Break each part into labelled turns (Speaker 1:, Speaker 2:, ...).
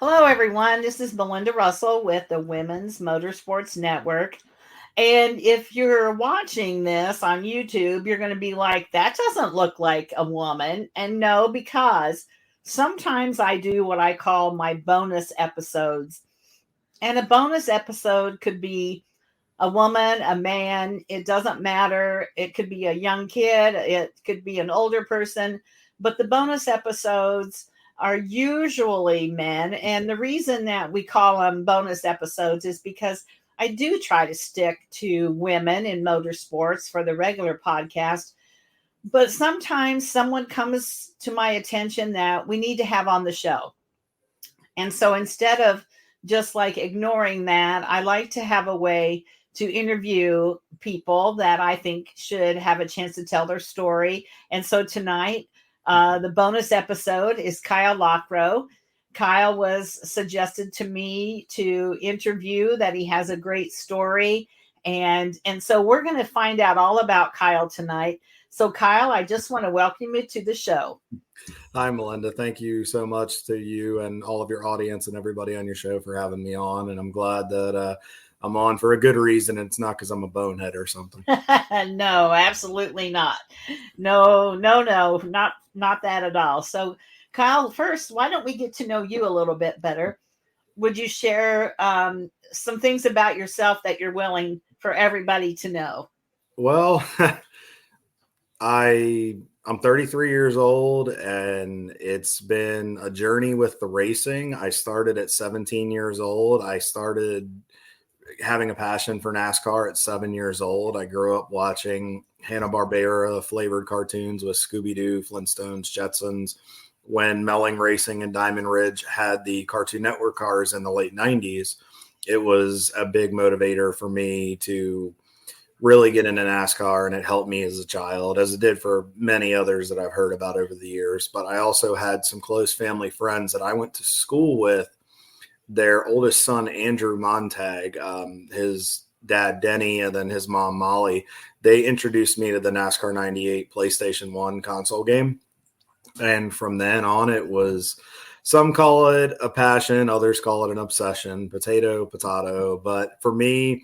Speaker 1: Hello, everyone. This is Melinda Russell with the Women's Motorsports Network. And if you're watching this on YouTube, you're going to be like, that doesn't look like a woman. And no, because sometimes I do what I call my bonus episodes. And a bonus episode could be a woman, a man, it doesn't matter. It could be a young kid, it could be an older person, but the bonus episodes are usually men. And the reason that we call them bonus episodes is because I do try to stick to women in motorsports for the regular podcast. But sometimes someone comes to my attention that we need to have on the show. And so instead of just like ignoring that, I like to have a way to interview people that I think should have a chance to tell their story. And so tonight, the bonus episode is Kyle Lockrow. Kyle was suggested to me to interview, that he has a great story. And so we're going to find out all about Kyle tonight. So Kyle, I just want to welcome you to the show.
Speaker 2: Hi, Melinda. Thank you so much to you and all of your audience and everybody on your show for having me on. And I'm glad that I'm on for a good reason. It's not because I'm a bonehead or something.
Speaker 1: No, absolutely not. No, not that at all. So, Kyle, first, why don't we get to know you a little bit better? Would you share some things about yourself that you're willing for everybody to know?
Speaker 2: Well, I'm 33 years old, and it's been a journey with the racing. I started at 17 years old. I started having a passion for NASCAR at 7 years old. I grew up watching Hanna-Barbera flavored cartoons with Scooby-Doo, Flintstones, Jetsons. When Melling Racing and Diamond Ridge had the Cartoon Network cars in the late 90s, it was a big motivator for me to really get into NASCAR, and it helped me as a child, as it did for many others that I've heard about over the years. But I also had some close family friends that I went to school with. Their oldest son, Andrew Montag, his dad, Denny, and then his mom, Molly, they introduced me to the NASCAR 98 PlayStation 1 console game. And from then on, it was, some call it a passion, others call it an obsession, potato. But for me,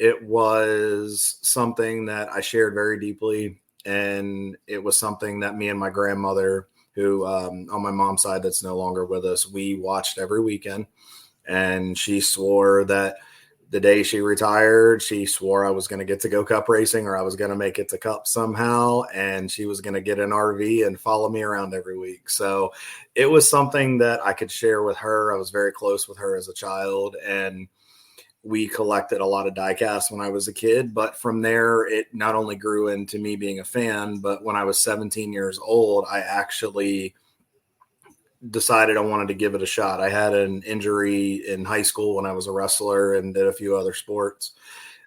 Speaker 2: it was something that I shared very deeply. And it was something that me and my grandmother, who on my mom's side that's no longer with us, we watched every weekend. And she swore that the day she retired, she swore I was going to get to go cup racing, or I was going to make it to cup somehow. And she was going to get an RV and follow me around every week. So it was something that I could share with her. I was very close with her as a child, and we collected a lot of diecasts when I was a kid. But from there, it not only grew into me being a fan, but when I was 17 years old, I actually decided I wanted to give it a shot. I had an injury in high school when I was a wrestler and did a few other sports.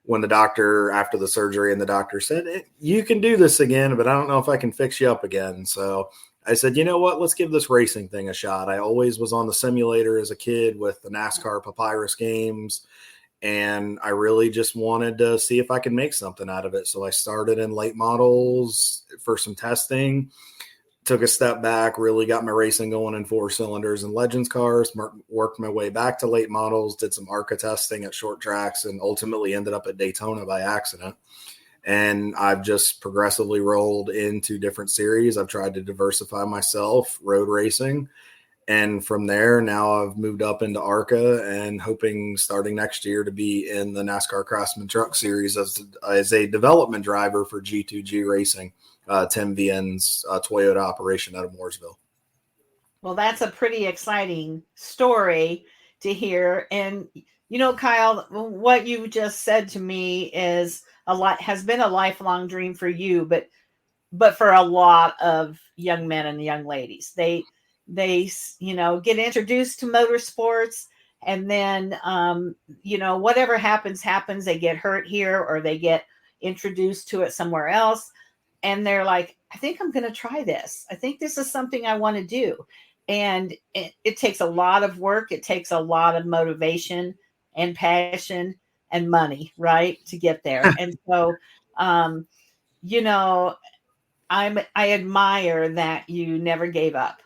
Speaker 2: When the doctor, after the surgery, and the doctor said, you can do this again, but I don't know if I can fix you up again. So I said, you know what, let's give this racing thing a shot. I always was on the simulator as a kid with the NASCAR Papyrus games, and I really just wanted to see if I could make something out of it. So I started in late models for some testing, took a step back, really got my racing going in 4 cylinders and Legends cars, worked my way back to late models, did some ARCA testing at short tracks, and ultimately ended up at Daytona by accident. And I've just progressively rolled into different series. I've tried to diversify myself, road racing. And from there, now I've moved up into ARCA and hoping starting next year to be in the NASCAR Craftsman Truck Series as a development driver for G2G Racing, Tim Vienn's Toyota operation out of Mooresville.
Speaker 1: Well, that's a pretty exciting story to hear. And, you know, Kyle, what you just said to me is has been a lifelong dream for you, but for a lot of young men and young ladies. They get introduced to motorsports, and then whatever happens. They get hurt here, or they get introduced to it somewhere else, and they're like, I think I'm going to try this. I think this is something I want to do. And it takes a lot of work. It takes a lot of motivation and passion and money, right, to get there. And so I admire that you never gave up.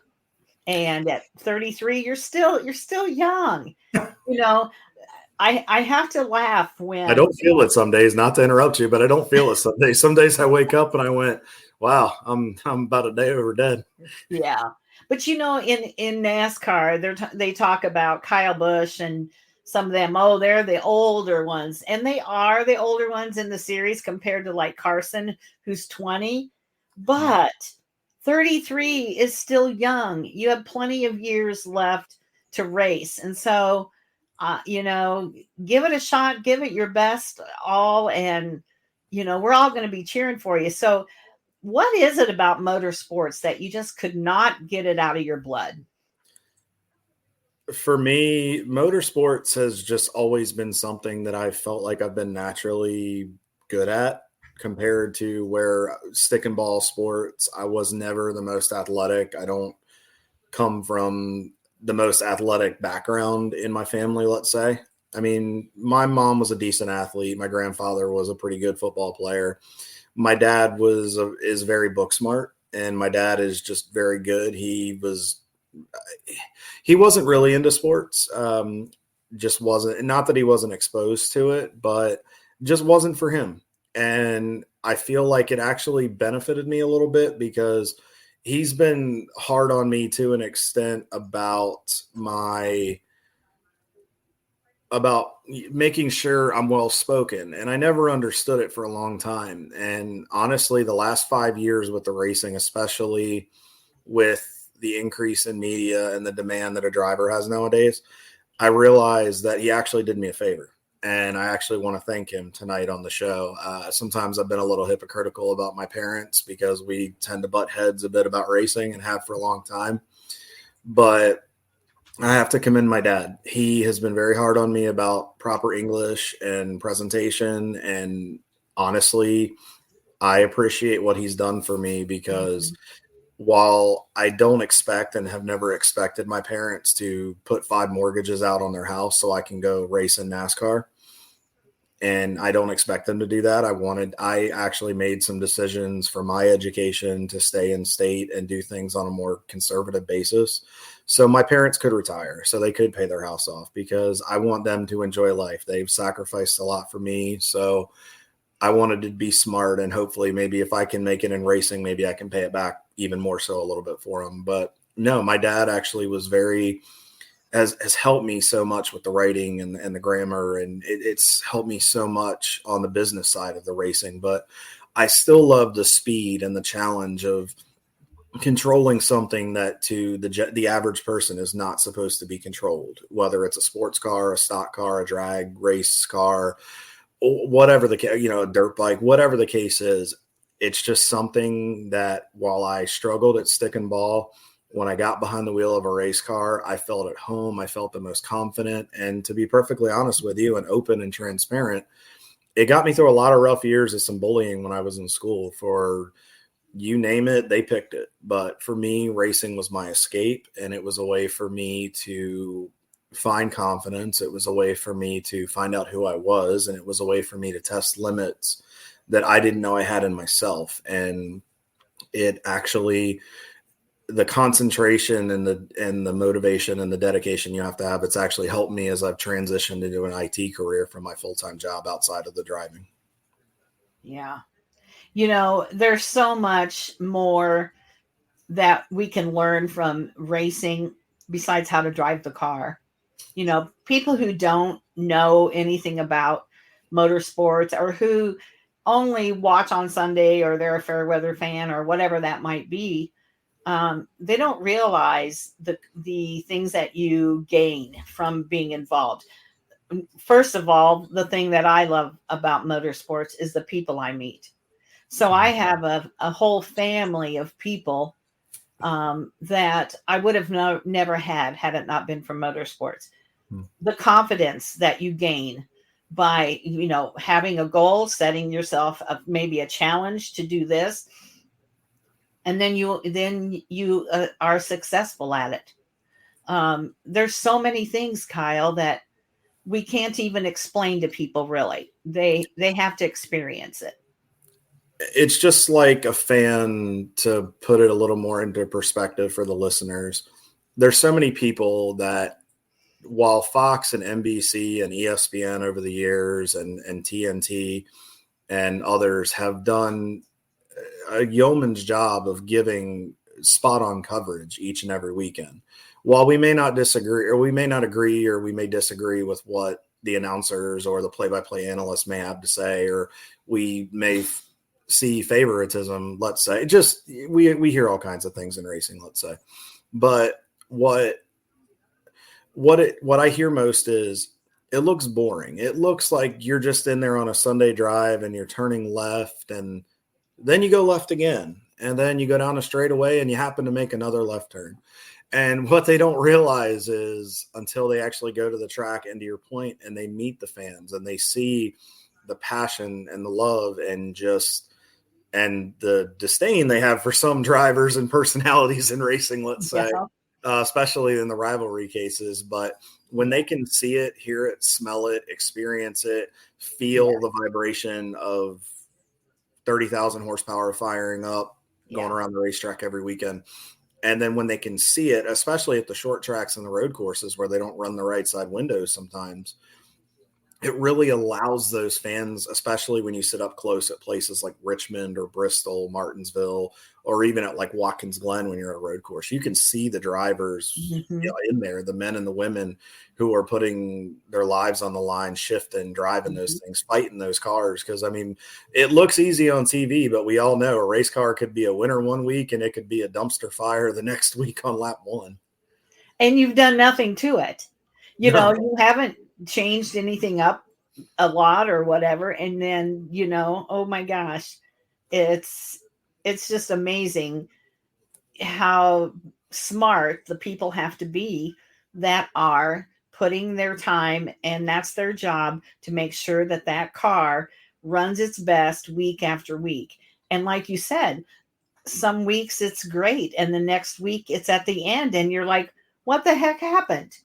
Speaker 1: And at 33, you're still young. You know, I have to laugh
Speaker 2: I
Speaker 1: when
Speaker 2: don't feel it some days, not to interrupt you, but I don't feel it some days. Some days I wake up and I went, wow, I'm about a day over dead.
Speaker 1: yeah. But in NASCAR, they talk about Kyle Busch and some of them. Oh, they're the older ones, and they are the older ones in the series compared to like Carson, who's 20. But 33 is still young. You have plenty of years left to race, and so give it a shot, give it your best, all, and we're all going to be cheering for you. So what is it about motorsports that you just could not get it out of your blood?
Speaker 2: For me, motorsports has just always been something that I felt like I've been naturally good at compared to where stick and ball sports. I was never the most athletic. I don't come from the most athletic background in my family, let's say. I mean, my mom was a decent athlete. My grandfather was a pretty good football player. My dad is very book smart, and my dad is just very good. He wasn't really into sports. Just wasn't, not that he wasn't exposed to it, but just wasn't for him. And I feel like it actually benefited me a little bit because he's been hard on me to an extent about making sure I'm well spoken. And I never understood it for a long time. And honestly, the last 5 years with the racing, especially with the increase in media and the demand that a driver has nowadays, I realized that he actually did me a favor. And I actually want to thank him tonight on the show. Sometimes I've been a little hypocritical about my parents because we tend to butt heads a bit about racing and have for a long time. But I have to commend my dad. He has been very hard on me about proper English and presentation. And honestly, I appreciate what he's done for me because while I don't expect and have never expected my parents to put 5 mortgages out on their house so I can go race in NASCAR, and I don't expect them to do that. I actually made some decisions for my education to stay in state and do things on a more conservative basis. So my parents could retire, so they could pay their house off because I want them to enjoy life. They've sacrificed a lot for me. So I wanted to be smart, and hopefully maybe if I can make it in racing, maybe I can pay it back even more so a little bit for them. But no, my dad actually has helped me so much with the writing and the grammar, and it's helped me so much on the business side of the racing. But I still love the speed and the challenge of controlling something that to the average person is not supposed to be controlled, whether it's a sports car, a stock car, a drag race car, whatever a dirt bike, whatever the case is. It's just something that while I struggled at stick and ball, when I got behind the wheel of a race car, I felt at home. I felt the most confident. And to be perfectly honest with you and open and transparent, it got me through a lot of rough years of some bullying when I was in school. For you name it, they picked it. But for me, racing was my escape, and it was a way for me to find confidence. It was a way for me to find out who I was, and it was a way for me to test limits that I didn't know I had in myself. And it actually, the concentration and the motivation and the dedication you have to have, it's actually helped me as I've transitioned into an IT career from my full-time job outside of the driving.
Speaker 1: Yeah. There's so much more that we can learn from racing besides how to drive the car. People who don't know anything about motorsports or who only watch on Sunday or they're a fair weather fan or whatever that might be, they don't realize the things that you gain from being involved. First of all, the thing that I love about motorsports is the people I meet. So I have a whole family of people that I would have never had it not been for motorsports. The confidence that you gain by having a goal, setting yourself up, maybe a challenge to do this, and then you are successful at it. There's so many things, Kyle, that we can't even explain to people. Really, they have to experience it.
Speaker 2: It's just like a fan, to put it a little more into perspective for the listeners. there's so many people that, while Fox and NBC and ESPN over the years and TNT and others have done a yeoman's job of giving spot on coverage each and every weekend, while we may not disagree, or we may not agree, or we may disagree with what the announcers or the play-by-play analysts may have to say, or we may see favoritism, let's say, just we hear all kinds of things in racing, let's say. But what I hear most is, it looks boring. It looks like you're just in there on a Sunday drive and you're turning left, and then you go left again, and then you go down a straightaway and you happen to make another left turn. And what they don't realize is, until they actually go to the track, and to your point, and they meet the fans and they see the passion and the love and the disdain they have for some drivers and personalities in racing, let's say, especially in the rivalry cases. But when they can see it, hear it, smell it, experience it, feel the vibration of 30,000 horsepower firing up, going around the racetrack every weekend. And then when they can see it, especially at the short tracks and the road courses where they don't run the right side windows sometimes, it really allows those fans, especially when you sit up close at places like Richmond or Bristol, Martinsville, or even at like Watkins Glen when you're at a road course, you can see the drivers in there, the men and the women who are putting their lives on the line, shifting, driving those things, fighting those cars. Because, I mean, it looks easy on TV, but we all know a race car could be a winner one week and it could be a dumpster fire the next week on lap one.
Speaker 1: And you've done nothing to it. You know, you haven't changed anything up a lot or whatever. And then, you know, oh my gosh, it's just amazing how smart the people have to be that are putting their time, and that's their job, to make sure that that car runs its best week after week. And like you said, some weeks it's great, and the next week it's at the end, and you're like, what the heck happened?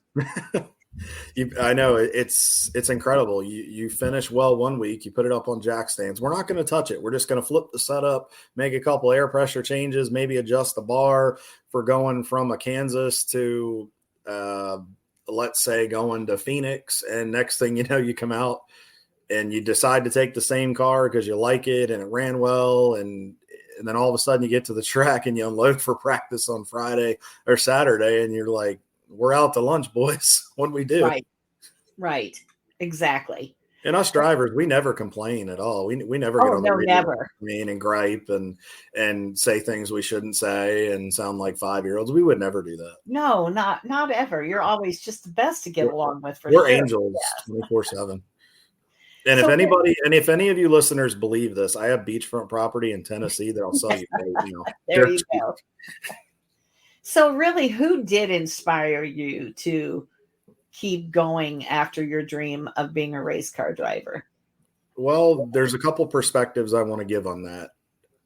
Speaker 2: I know it's incredible. You finish well one week, you put it up on jack stands. We're not going to touch it. We're just going to flip the setup, make a couple air pressure changes, maybe adjust the bar for going from a Kansas to, let's say, going to Phoenix. And next thing you know, you come out and you decide to take the same car because you like it and it ran well. And then all of a sudden you get to the track and you unload for practice on Friday or Saturday, and you're like, we're out to lunch, boys. What do we do?
Speaker 1: Right. Exactly.
Speaker 2: And us drivers, we never complain at all. We never get on the radio and gripe and say things we shouldn't say and sound like 5-year-olds. We would never do that.
Speaker 1: No, not ever. You're always just the best to get along with.
Speaker 2: We're angels 24/7. And if any of you listeners believe this, I have beachfront property in Tennessee that I'll sell you.
Speaker 1: There you go. So really, who did inspire you to keep going after your dream of being a race car driver?
Speaker 2: Well, there's a couple perspectives I want to give on that.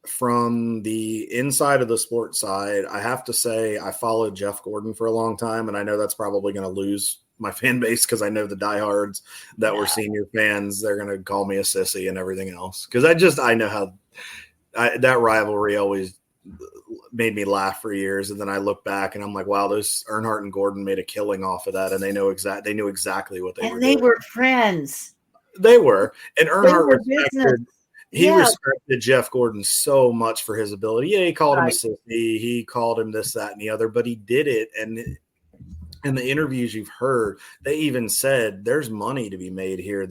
Speaker 2: From the inside of the sports side, I have to say I followed Jeff Gordon for a long time, and I know that's probably going to lose my fan base because I know the diehards that were senior fans, they're going to call me a sissy and everything else. Because I know how that rivalry always made me laugh for years. And then I look back and I'm like, wow, those Earnhardt and Gordon made a killing off of that. And they knew exactly what they were doing.
Speaker 1: They were friends.
Speaker 2: They were. And Earnhardt respected Jeff Gordon so much for his ability. Yeah, he called him a sissy. He called him this, that, and the other, but he did it. And in the interviews you've heard, they even said there's money to be made here.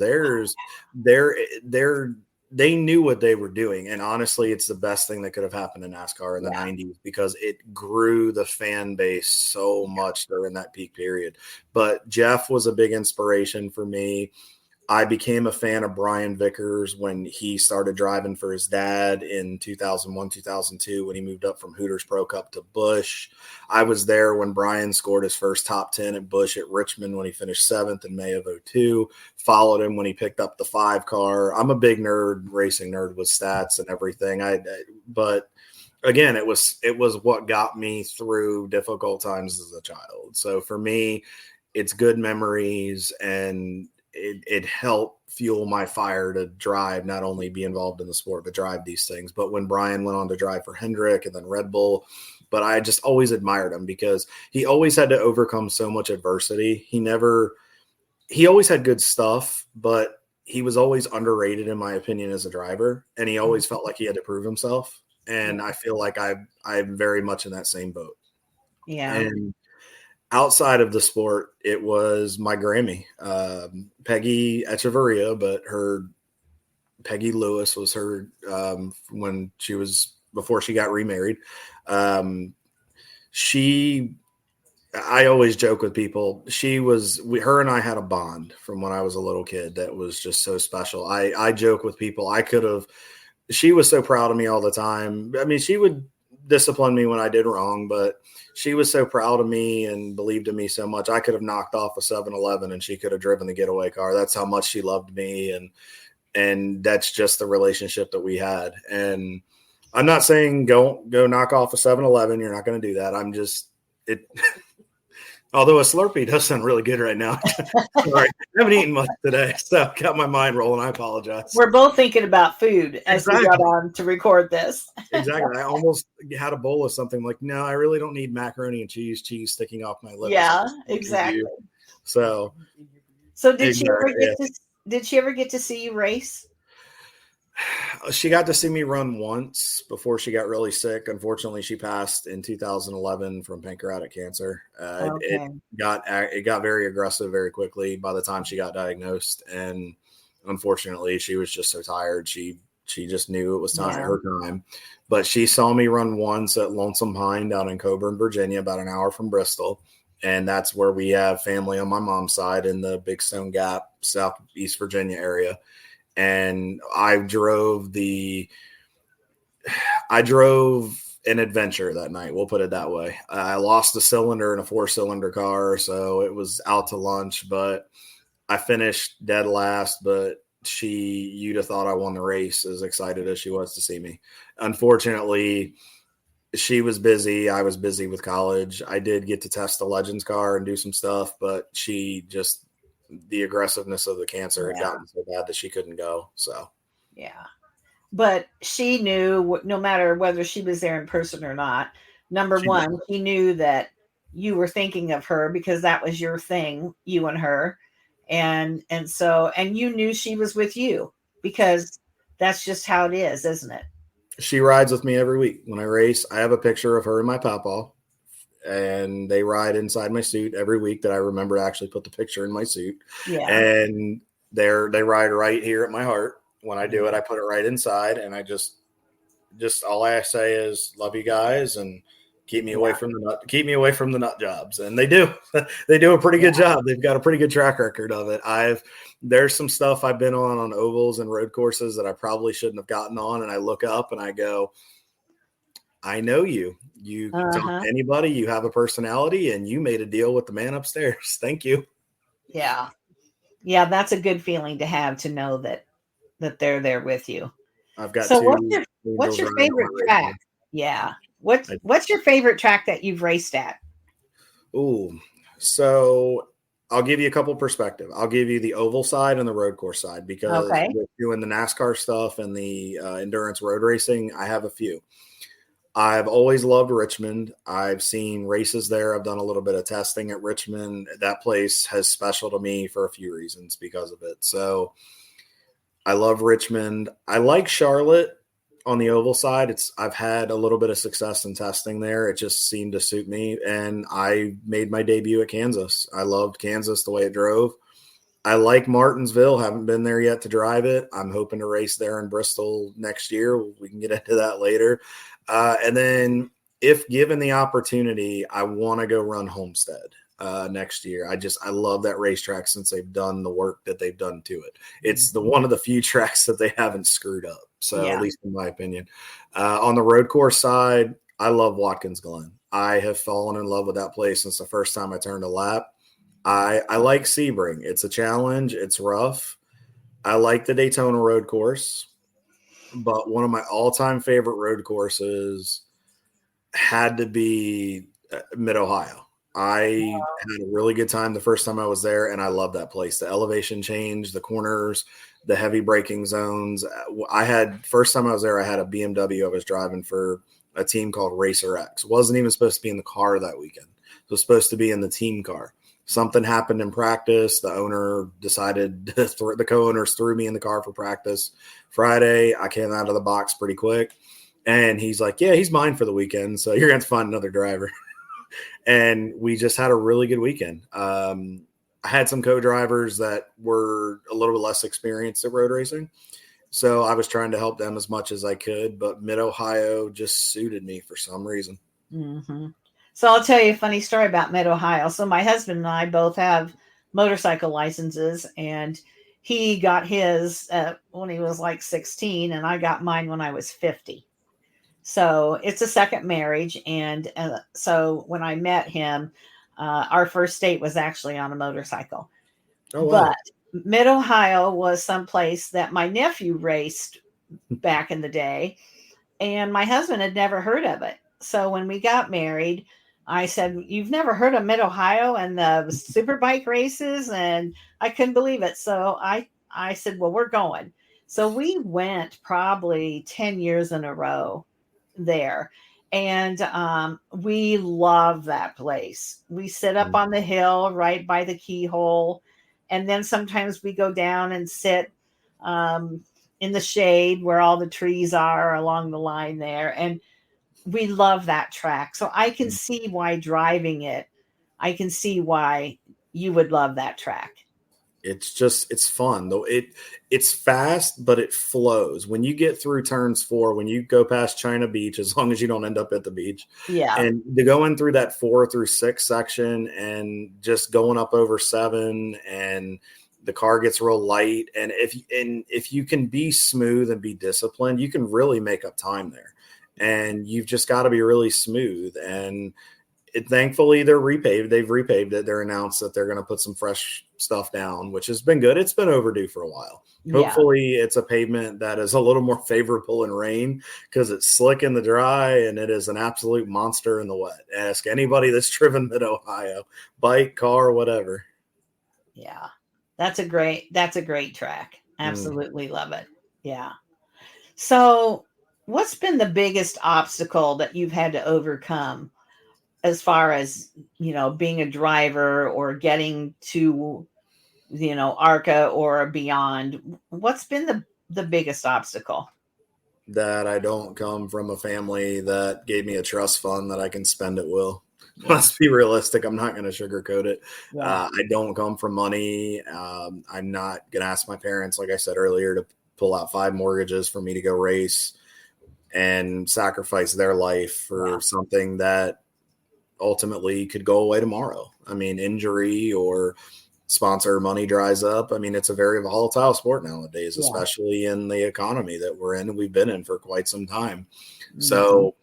Speaker 2: They knew what they were doing. And honestly, it's the best thing that could have happened in NASCAR in the 90s, because it grew the fan base so much during that peak period. But Jeff was a big inspiration for me. I became a fan of Brian Vickers when he started driving for his dad in 2001, 2002, when he moved up from Hooters Pro Cup to Busch. I was there when Brian scored his first top 10 at Busch at Richmond when he finished 7th in May of 2002. Followed him when he picked up the 5 car. I'm a big racing nerd with stats and everything. But again, it was what got me through difficult times as a child. So for me, it's good memories, and it helped fuel my fire to drive, not only be involved in the sport, but drive these things. But when Brian went on to drive for Hendrick and then Red Bull, but I just always admired him because he always had to overcome so much adversity. He always had good stuff, but he was always underrated in my opinion as a driver, and he always felt like he had to prove himself. And I feel like I'm very much in that same boat.
Speaker 1: Yeah.
Speaker 2: And outside of the sport, it was my Grammy, Peggy Echeverria, but Peggy Lewis was her before she got remarried. I always joke with people. Her and I had a bond from when I was a little kid that was just so special. I joke with people. She was so proud of me all the time. I mean, she would discipline me when I did wrong, but she was so proud of me and believed in me so much. I could have knocked off a 7-Eleven and she could have driven the getaway car. That's how much she loved me. And that's just the relationship that we had. And I'm not saying go knock off a 7-Eleven. You're not going to do that. Although a Slurpee does sound really good right now. Sorry, I haven't eaten much today, so I got my mind rolling. I apologize.
Speaker 1: We're both thinking about food as we got on to record this.
Speaker 2: Exactly. I almost had a bowl of something like, no, I really don't need macaroni and cheese sticking off my lips.
Speaker 1: Yeah, exactly.
Speaker 2: So
Speaker 1: did she ever get to see you race?
Speaker 2: She got to see me run once before she got really sick. Unfortunately, she passed in 2011 from pancreatic cancer. It got very aggressive very quickly by the time she got diagnosed, and unfortunately, she was just so tired. She just knew it was her time. But she saw me run once at Lonesome Pine down in Coburn, Virginia, about an hour from Bristol, and that's where we have family on my mom's side in the Big Stone Gap, Southeast Virginia area. And I drove an adventure that night. We'll put it that way. I lost a cylinder in a 4-cylinder car, so it was out to lunch, but I finished dead last, but you'd have thought I won the race, as excited as she was to see me. Unfortunately, she was busy. I was busy with college. I did get to test the Legends car and do some stuff, but the aggressiveness of the cancer had gotten so bad that she couldn't go. So,
Speaker 1: yeah. But she knew, no matter whether she was there in person or not, she knew that you were thinking of her because that was your thing, you and her. And you knew she was with you because that's just how it is, isn't it?
Speaker 2: She rides with me every week. When I race, I have a picture of her and my pawpaw, and they ride inside my suit every week that I remember to actually put the picture in my suit.
Speaker 1: Yeah.
Speaker 2: And they ride right here at my heart. When I do it, I put it right inside, and I just all I say is love you guys and keep me away from the nut jobs. And they do. They do a pretty good job. They've got a pretty good track record of it. There's some stuff I've been on ovals and road courses that I probably shouldn't have gotten on, and I look up and I go, I know you. You can talk to anybody. You have a personality, and you made a deal with the man upstairs. Thank you.
Speaker 1: Yeah. Yeah, that's a good feeling to have, to know that they're there with you.
Speaker 2: I've got
Speaker 1: what's your favorite track? Yeah. What's your favorite track that you've raced at?
Speaker 2: Ooh, so I'll give you a couple perspective. I'll give you the oval side and the road course side, because with doing the NASCAR stuff and the endurance road racing, I have a few. I've always loved Richmond. I've seen races there. I've done a little bit of testing at Richmond. That place has special to me for a few reasons because of it. So I love Richmond. I like Charlotte on the oval side. I've had a little bit of success in testing there. It just seemed to suit me. And I made my debut at Kansas. I loved Kansas the way it drove. I like Martinsville. Haven't been there yet to drive it. I'm hoping to race there in Bristol next year. We can get into that later. And then if given the opportunity, I want to go run Homestead next year. I love that racetrack since they've done the work that they've done to it. It's one of the few tracks that they haven't screwed up. So at least in my opinion, on the road course side, I love Watkins Glen. I have fallen in love with that place since the first time I turned a lap. I like Sebring. It's a challenge. It's rough. I like the Daytona road course, but one of my all-time favorite road courses had to be Mid-Ohio. I had a really good time the first time I was there, and I love that place. The elevation change, the corners, the heavy braking zones. First time I was there, I had a BMW I was driving for a team called Racer X. Wasn't even supposed to be in the car that weekend. It was supposed to be in the team car. Something happened in practice. The owner decided the co-owners threw me in the car for practice. Friday, I came out of the box pretty quick. And he's like, yeah, he's mine for the weekend. So you're going to have to find another driver. And we just had a really good weekend. I had some co-drivers that were a little bit less experienced at road racing. So I was trying to help them as much as I could, but Mid-Ohio just suited me for some reason.
Speaker 1: Mm-hmm. So I'll tell you a funny story about Mid-Ohio. So my husband and I both have motorcycle licenses, and he got his when he was like 16, and I got mine when I was 50. So it's a second marriage. And so when I met him, our first date was actually on a motorcycle.
Speaker 2: Oh, wow.
Speaker 1: But Mid-Ohio was someplace that my nephew raced back in the day, and my husband had never heard of it. So when we got married, I said, "You've never heard of Mid-Ohio and the superbike races?" And I couldn't believe it. So I said, "Well, we're going." So we went probably 10 years in a row there. And we love that place. We sit up on the hill right by the keyhole. And then sometimes we go down and sit in the shade where all the trees are along the line there. And we love that track. So I can see why driving it, I can see why you would love that track.
Speaker 2: It's fun though. It's fast, but it flows. When you get through turns 4, when you go past China Beach, as long as you don't end up at the beach,
Speaker 1: Yeah.
Speaker 2: and to go in through that 4 through 6 section and just going up over 7, and the car gets real light. And if you can be smooth and be disciplined, you can really make up time there. And you've just got to be really smooth. And thankfully they're repaved. They've repaved it. They're announced that they're going to put some fresh stuff down, which has been good. It's been overdue for a while.
Speaker 1: Yeah.
Speaker 2: Hopefully it's a pavement that is a little more favorable in rain, because it's slick in the dry and it is an absolute monster in the wet. Ask anybody that's driven Mid-Ohio, bike, car, whatever.
Speaker 1: Yeah. That's a great track. Absolutely love it. Yeah. So what's been the biggest obstacle that you've had to overcome as far as, being a driver or getting to, ARCA or beyond? What's been the biggest obstacle?
Speaker 2: That I don't come from a family that gave me a trust fund that I can spend at will.
Speaker 1: Yeah.
Speaker 2: Let's be realistic. I'm not going to sugarcoat it.
Speaker 1: Yeah.
Speaker 2: I don't come from money. I'm not going to ask my parents, like I said earlier, to pull out 5 mortgages for me to go race and sacrifice their life for something that ultimately could go away tomorrow. I mean, injury or sponsor money dries up. I mean, it's a very volatile sport nowadays, especially in the economy that we're in and we've been in for quite some time. Mm-hmm. So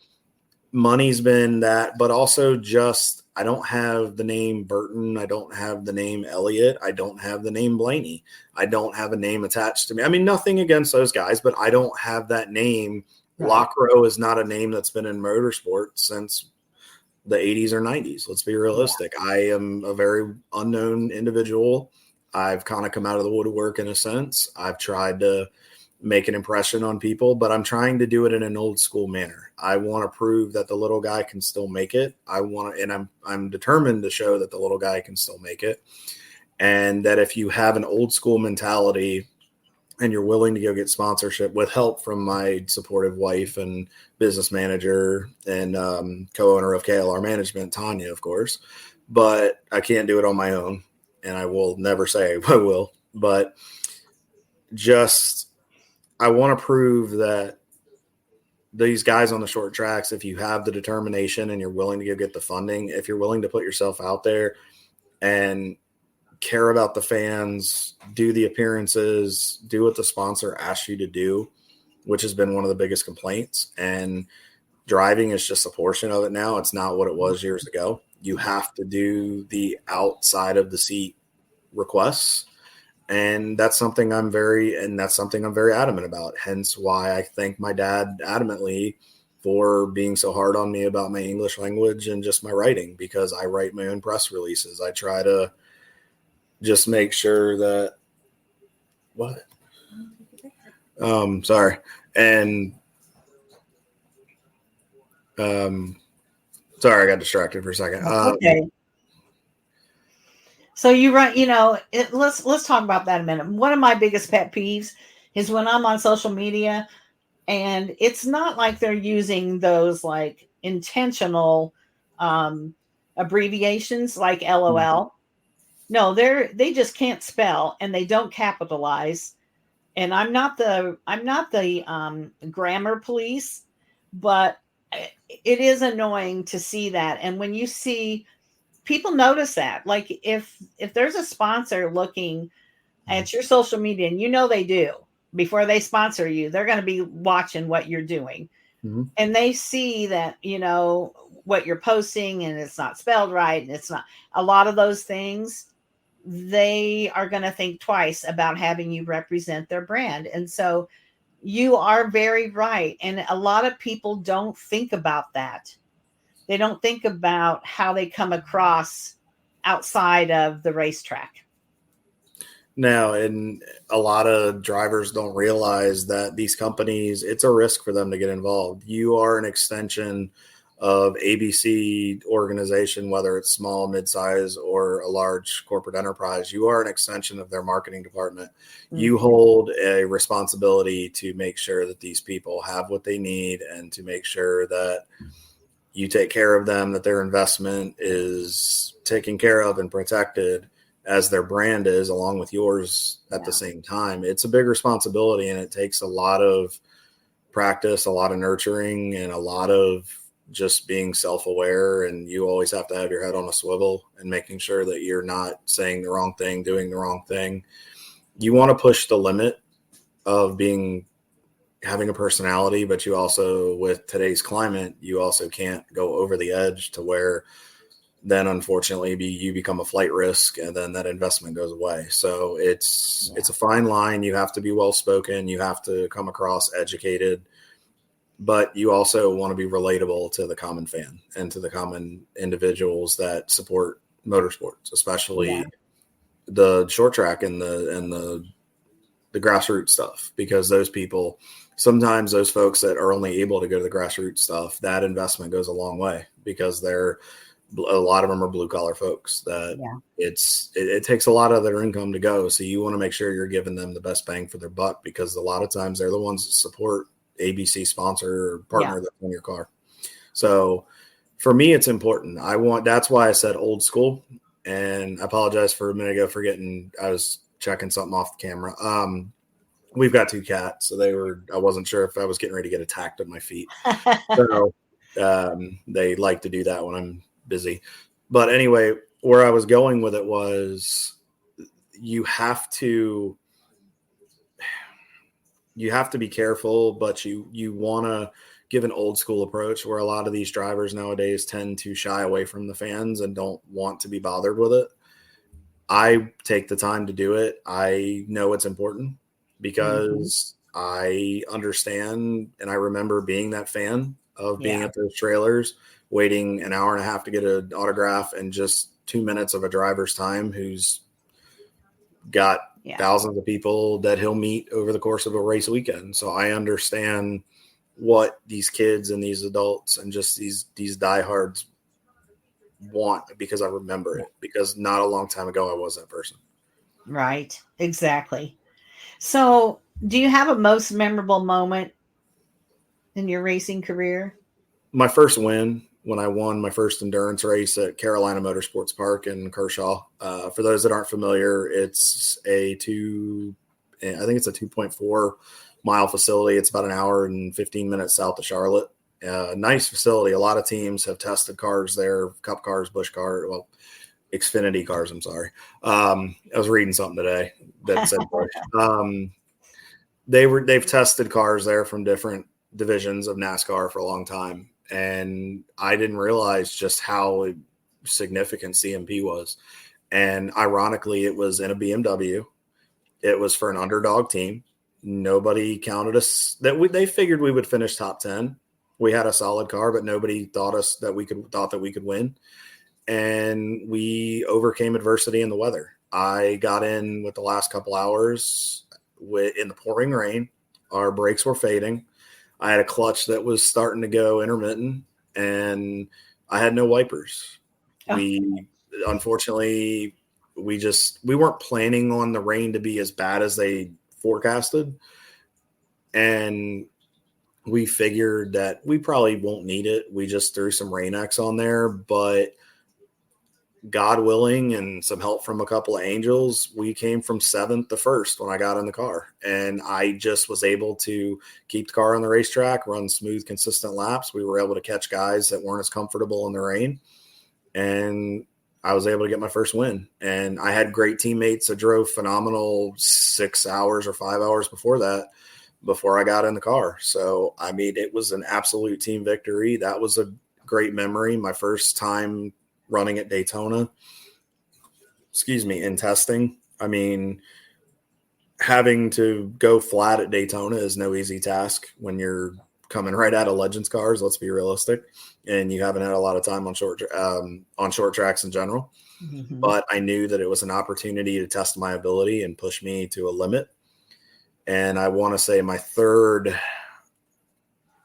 Speaker 2: money's been that, but also just, I don't have the name Burton. I don't have the name Elliott. I don't have the name Blaney. I don't have a name attached to me. I mean, nothing against those guys, but I don't have that name. Right. Lockrow is not a name that's been in motorsport since the 80s or 90s. Let's be realistic. Yeah. I am a very unknown individual. I've kind of come out of the woodwork in a sense. I've tried to make an impression on people, but I'm trying to do it in an old school manner. I want to prove that the little guy can still make it. I'm determined to show that the little guy can still make it. And that if you have an old school mentality and you're willing to go get sponsorship with help from my supportive wife and business manager and co-owner of KLR Management, Tanya, of course, but I can't do it on my own, and I will never say I will, but just I want to prove that these guys on the short tracks, if you have the determination and you're willing to go get the funding, if you're willing to put yourself out there and care about the fans, do the appearances, do what the sponsor asks you to do, which has been one of the biggest complaints. And driving is just a portion of it now. It's not what it was years ago. You have to do the outside of the seat requests. And that's something I'm very adamant about. Hence why I thank my dad adamantly for being so hard on me about my English language and just my writing, because I write my own press releases. I try to just make sure that sorry. And Sorry, I got distracted for a second.
Speaker 1: Okay. So you run, let's talk about that a minute. One of my biggest pet peeves is when I'm on social media and it's not like they're using those like intentional abbreviations like LOL. No, they just can't spell and they don't capitalize. And I'm not the grammar police, but it is annoying to see that. And when you see people notice that, like if there's a sponsor looking at your social media, and they do before they sponsor you, they're going to be watching what you're doing. Mm-hmm. And they see that, what you're posting and it's not spelled right. And it's not a lot of those things. They are going to think twice about having you represent their brand. And so you are very right. And a lot of people don't think about that. They don't think about how they come across outside of the racetrack.
Speaker 2: Now, and a lot of drivers don't realize that these companies, it's a risk for them to get involved. You are an extension of ABC organization, whether it's small, midsize, or a large corporate enterprise. You are an extension of their marketing department. Mm-hmm. You hold a responsibility to make sure that these people have what they need and to make sure that you take care of them, that their investment is taken care of and protected as their brand is, along with yours at the same time. It's a big responsibility, and it takes a lot of practice, a lot of nurturing, and a lot of just being self-aware. And you always have to have your head on a swivel and making sure that you're not saying the wrong thing, doing the wrong thing. You want to push the limit of having a personality, but you also, with today's climate, you also can't go over the edge to where then unfortunately you become a flight risk, and then that investment goes away. So it's a fine line. You have to be well-spoken. You have to come across educated, but you also want to be relatable to the common fan and to the common individuals that support motorsports, especially the short track and the grassroots stuff, because those people, sometimes those folks that are only able to go to the grassroots stuff, that investment goes a long way, because a lot of them are blue collar folks that it takes a lot of their income to go. So you want to make sure you're giving them the best bang for their buck, because a lot of times they're the ones that support ABC sponsor or partner that's in your car. So for me, it's important. That's why I said old school, and I apologize for a minute ago forgetting I was checking something off the camera. We've got 2 cats, so I wasn't sure if I was getting ready to get attacked at my feet. So they like to do that when I'm busy. But anyway, where I was going with it was you have to be careful, but you want to give an old school approach, where a lot of these drivers nowadays tend to shy away from the fans and don't want to be bothered with it. I take the time to do it. I know it's important because I understand, and I remember being that fan of being at those trailers, waiting an hour and a half to get an autograph, and just 2 minutes of a driver's time who's got thousands of people that he'll meet over the course of a race weekend. So I understand what these kids and these adults and just these diehards want, because I remember it, because not a long time ago I was that person.
Speaker 1: Right. Exactly. So do you have a most memorable moment in your racing career?
Speaker 2: My first win, when I won my first endurance race at Carolina Motorsports Park in Kershaw. For those that aren't familiar, it's I think it's a 2.4 mile facility. It's about an hour and 15 minutes south of Charlotte. Nice facility. A lot of teams have tested cars there, Cup cars, Busch cars, Xfinity cars. I'm sorry. I was reading something today that said Busch. They've tested cars there from different divisions of NASCAR for a long time. And I didn't realize just how significant CMP was. And ironically, it was in a BMW. It was for an underdog team. Nobody counted us they figured we would finish top 10. We had a solid car, but nobody thought that we could win. And we overcame adversity in the weather. I got in with the last couple hours in the pouring rain. Our brakes were fading. I had a clutch that was starting to go intermittent, and I had no wipers.
Speaker 1: Oh.
Speaker 2: We unfortunately we weren't planning on the rain to be as bad as they forecasted, and we figured that we probably won't need it. We just threw some Rain-X on there, but God willing and some help from a couple of angels, we came from 7th to 1st when I got in the car. And I just was able to keep the car on the racetrack, run smooth, consistent laps. We were able to catch guys that weren't as comfortable in the rain. And I was able to get my first win. And I had great teammates that drove phenomenal 6 hours or 5 hours before that, before I got in the car. So, I mean, it was an absolute team victory. That was a great memory. My first time running at Daytona, in testing. I mean, having to go flat at Daytona is no easy task when you're coming right out of Legends cars. Let's be realistic. And you haven't had a lot of time on short tracks in general. Mm-hmm. But I knew that it was an opportunity to test my ability and push me to a limit. And I want to say my third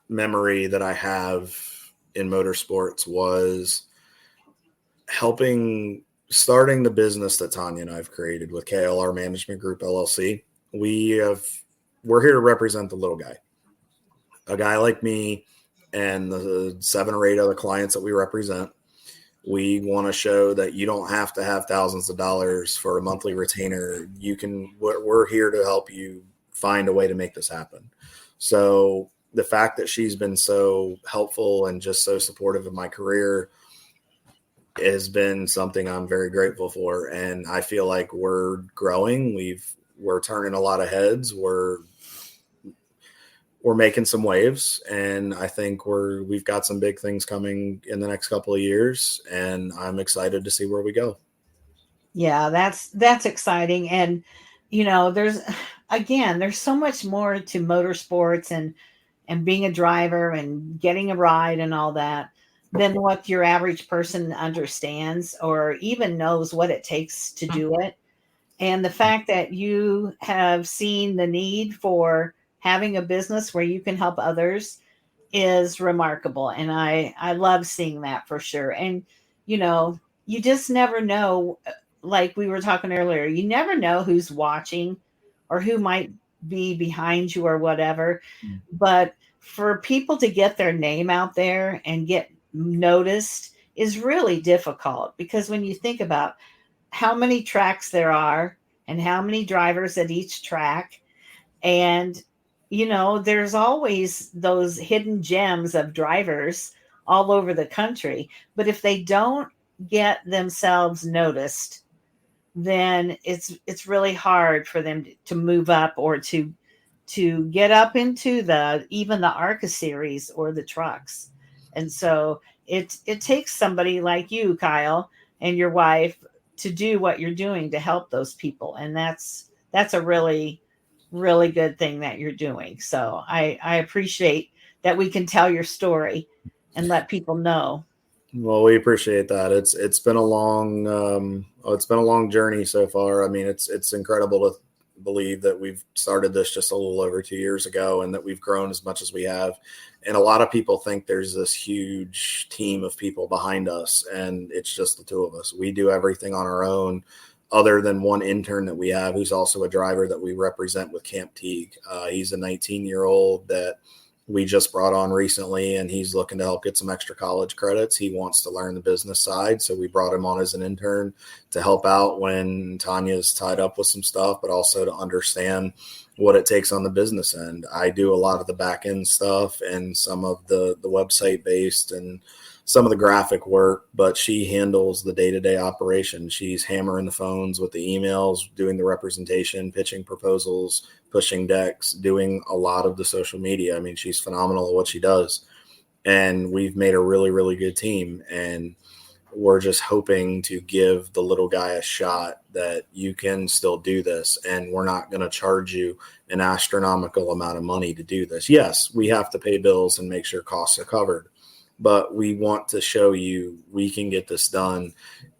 Speaker 2: memory that I have in motorsports was starting the business that Tanya and I have created with KLR Management Group LLC. We're here to represent the little guy, a guy like me and the 7 or 8 other clients that we represent. We want to show that you don't have to have thousands of dollars for a monthly retainer. We're here to help you find a way to make this happen. So the fact that she's been so helpful and just so supportive of my career has been something I'm very grateful for. And I feel like we're growing. We're turning a lot of heads. We're making some waves, and I think we've got some big things coming in the next couple of years, and I'm excited to see where we go.
Speaker 1: Yeah, that's exciting. And, there's so much more to motorsports and being a driver and getting a ride and all that than what your average person understands or even knows what it takes to do it. And the fact that you have seen the need for having a business where you can help others is remarkable. And I love seeing that for sure. And, you just never know, like we were talking earlier, you never know who's watching or who might be behind you or whatever. But for people to get their name out there and get noticed is really difficult, because when you think about how many tracks there are and how many drivers at each track, and there's always those hidden gems of drivers all over the country, but if they don't get themselves noticed, then it's really hard for them to move up or to get up into even the ARCA series or the trucks. And so it takes somebody like you, Kyle, and your wife to do what you're doing to help those people. And that's a really, really good thing that you're doing. So I appreciate that we can tell your story and let people know.
Speaker 2: Well, we appreciate that. It's been a long journey so far. I mean, it's incredible to believe that we've started this just a little over 2 years ago and that we've grown as much as we have. And a lot of people think there's this huge team of people behind us, and it's just the 2 of us. We do everything on our own, other than one intern that we have who's also a driver that we represent with Camp Teague. He's a 19-year-old that we just brought on recently, and he's looking to help get some extra college credits. He wants to learn the business side, so we brought him on as an intern to help out when Tanya's tied up with some stuff, but also to understand what it takes on the business end. I do a lot of the back end stuff and some of the website based and some of the graphic work, but she handles the day-to-day operation. She's hammering the phones with the emails, doing the representation, pitching proposals, pushing decks, doing a lot of the social media. I mean, she's phenomenal at what she does. And we've made a really, really good team. And we're just hoping to give the little guy a shot that you can still do this. And we're not going to charge you an astronomical amount of money to do this. Yes, we have to pay bills and make sure costs are covered, but we want to show you we can get this done.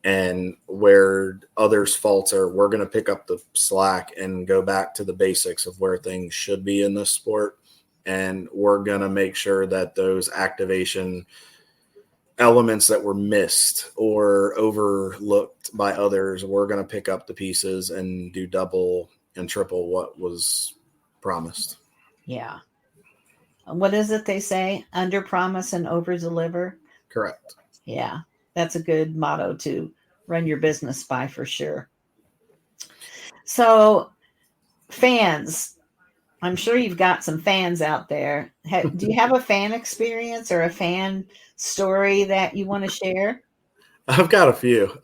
Speaker 2: And where others falter, we're going to pick up the slack and go back to the basics of where things should be in this sport. And we're going to make sure that those activation elements that were missed or overlooked by others, we're going to pick up the pieces and do double and triple what was promised.
Speaker 1: Yeah. What is it they say? Under promise and over deliver.
Speaker 2: Correct.
Speaker 1: Yeah. That's a good motto to run your business by for sure. So, fans, I'm sure you've got some fans out there. Do you have a fan experience or a fan story that you want to share?
Speaker 2: I've got a few.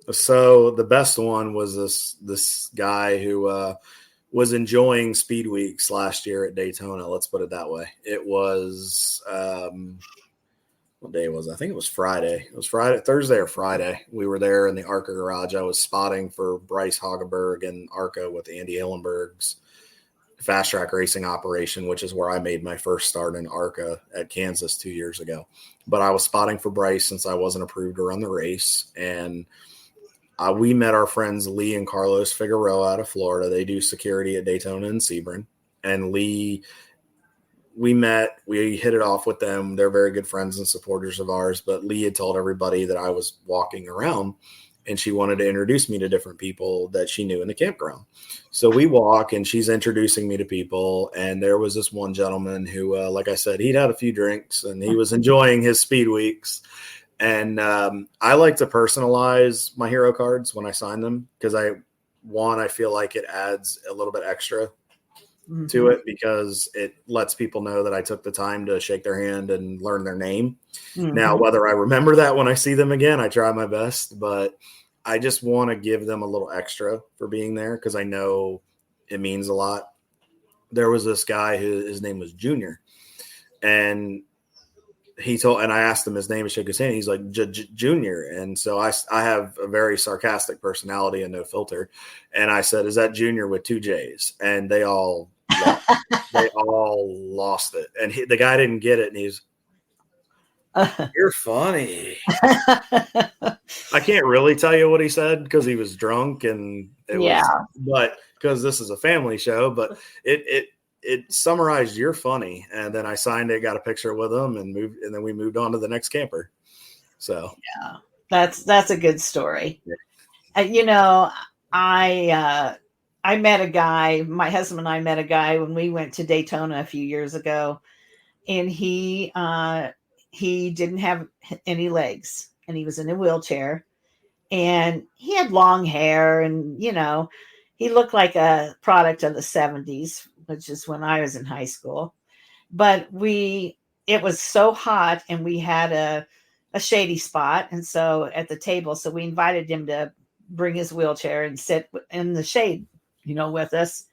Speaker 2: So the best one was this guy who was enjoying Speed Weeks last year at Daytona. Let's put it that way. It was what day was it? I think it was Friday. It was Friday, Thursday or Friday. We were there in the ARCA garage. I was spotting for Bryce Hageberg and ARCA with Andy Hillenberg's fast track racing operation, which is where I made my first start in ARCA at Kansas 2 years ago. But I was spotting for Bryce since I wasn't approved to run the race. And we met our friends Lee and Carlos Figueroa out of Florida. They do security at Daytona and Sebring. And Lee, we met, we hit it off with them. They're very good friends and supporters of ours. But Lee had told everybody that I was walking around, and she wanted to introduce me to different people that she knew in the campground. So we walk, and she's introducing me to people. And there was this one gentleman who, like I said, he'd had a few drinks, and he was enjoying his Speed Weeks. And I like to personalize my hero cards when I sign them because I feel like it adds a little bit extra to it because it lets people know that I took the time to shake their hand and learn their name. Now, whether I remember that when I see them again, I try my best, but I just want to give them a little extra for being there because I know it means a lot. There was this guy his name was Junior, and I asked him his name and shook his hand. He's like Junior. And so I have a very sarcastic personality and no filter. And I said, is that Junior with 2 J's? And they all lost it. And the guy didn't get it. And he's, you're funny. I can't really tell you what he said because he was drunk and but because this is a family show, but it summarized "you're funny," and then I signed it, got a picture with him, and then we moved on to the next camper. So
Speaker 1: yeah, that's a good story. Yeah. I met a guy. My husband and I met a guy when we went to Daytona a few years ago, and he didn't have any legs, and he was in a wheelchair, and he had long hair, and he looked like a product of the 70s, which is when I was in high school. But it was so hot, and we had a shady spot. And so at the table, so we invited him to bring his wheelchair and sit in the shade, with us.